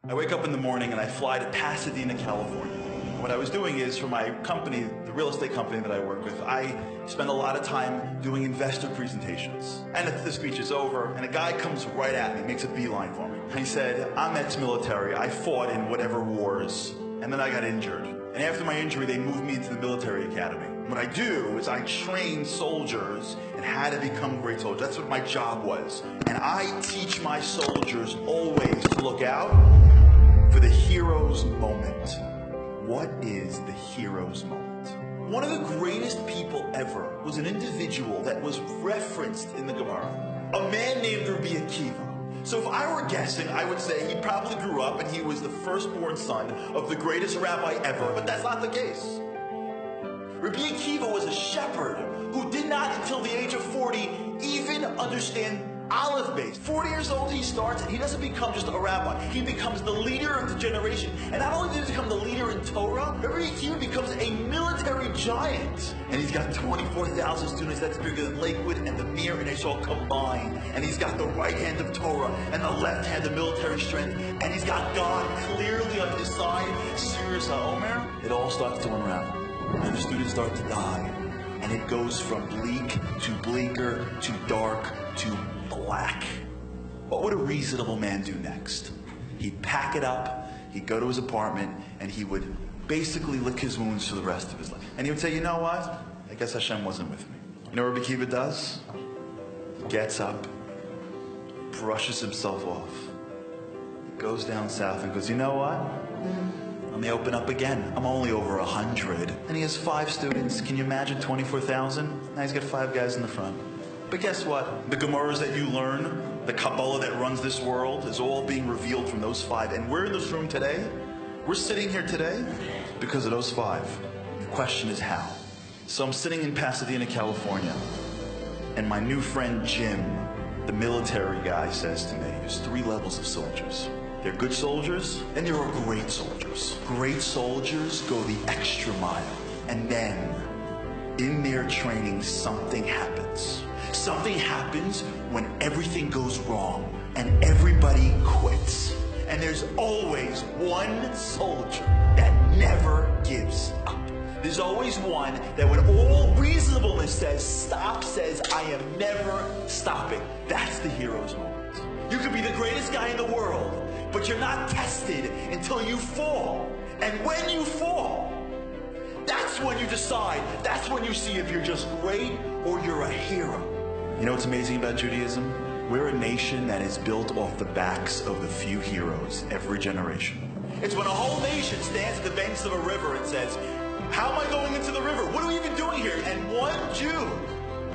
I wake up in the morning and I fly to Pasadena, California. What I was doing is, for my company, the real estate company that I work with, I spend a lot of time doing investor presentations. And the speech is over, and a guy comes right at me, makes a beeline for me. And he said, I'm ex-military. I fought in whatever wars, and then I got injured. And after my injury, they moved me into the military academy. What I do is I train soldiers in how to become great soldiers. That's what my job was. And I teach my soldiers always to look out for the hero's moment. What is the hero's moment? One of the greatest people ever was an individual that was referenced in the Gemara, a man named Rabbi Akiva. So if I were guessing, I would say he probably grew up and he was the firstborn son of the greatest rabbi ever, but that's not the case. Rabbi Akiva was a shepherd who did not, until the age of 40, even understand Aleph Beis. 40 years old he starts, and he doesn't become just a rabbi. He becomes the leader of the generation. And not only does he become the leader in Torah, Rabbi Akiva becomes a military giant. And he's got 24,000 students. That's bigger than Lakewood and the Mir and Israel combined. And he's got the right hand of Torah and the left hand of military strength. And he's got God clearly on his side. Sirius HaOmer. It all starts to unravel. And the students start to die. And it goes from bleak to bleaker to dark to black. What would a reasonable man do next? He'd pack it up, he'd go to his apartment, and he would basically lick his wounds for the rest of his life. And he would say, you know what? I guess Hashem wasn't with me. You know what Rabbi Akiva does? He gets up, brushes himself off, goes down south and goes, you know what? Let me open up again. I'm only over 100. And he has 5 students. Can you imagine 24,000? Now he's got 5 guys in the front. But guess what? The Gemaras that you learn, the Kabbalah that runs this world, is all being revealed from those 5. And we're in this room today. We're sitting here today because of those 5. The question is how. So I'm sitting in Pasadena, California, and my new friend Jim, the military guy, says to me, there's 3 levels of soldiers. They're good soldiers, and there are great soldiers. Great soldiers go the extra mile, and then in their training, something happens. Something happens when everything goes wrong and everybody quits. And there's always one soldier that never gives up. There's always one that, when all reasonableness says stop, says I am never stopping. That's the hero's moment. You could be the greatest guy in the world, but you're not tested until you fall. And when you fall, that's when you decide, that's when you see if you're just great or you're a hero. You know what's amazing about Judaism? We're a nation that is built off the backs of the few heroes every generation. It's when a whole nation stands at the banks of a river and says, how am I going into the river? What are we even doing here? And one Jew,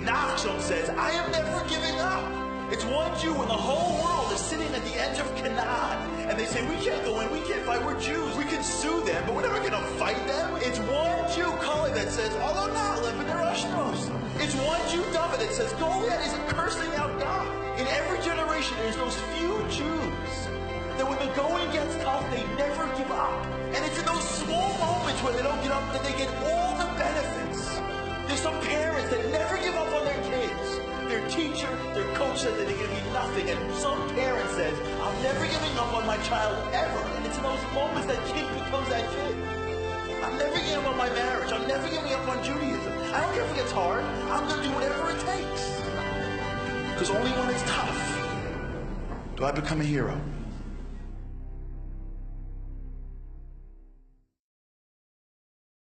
Nachshon, says, I am never giving up. It's one Jew when the whole world is sitting at the edge of Canaan, and they say, we can't go in, we can't fight, we're Jews. We can sue them, but we're never going to fight them. It's one Jew, Kali, that says, although not live in their Ashnos. It's one Jew, David, that says, Goliath is cursing out God. In every generation, there's those few Jews that when the going gets tough, they never give up. And it's in those small moments when they don't give up that they get all the benefits. There's some parents that never give up on their kids. Their teacher, their coach said that they're going to be nothing. And some parent says, I'm never giving up on my child ever. And it's in those moments that kid becomes that kid. I'm never giving up on my marriage. I'm never giving up on Judaism. I don't care if it gets hard. I'm going to do whatever it takes. Because only when it's tough do I become a hero.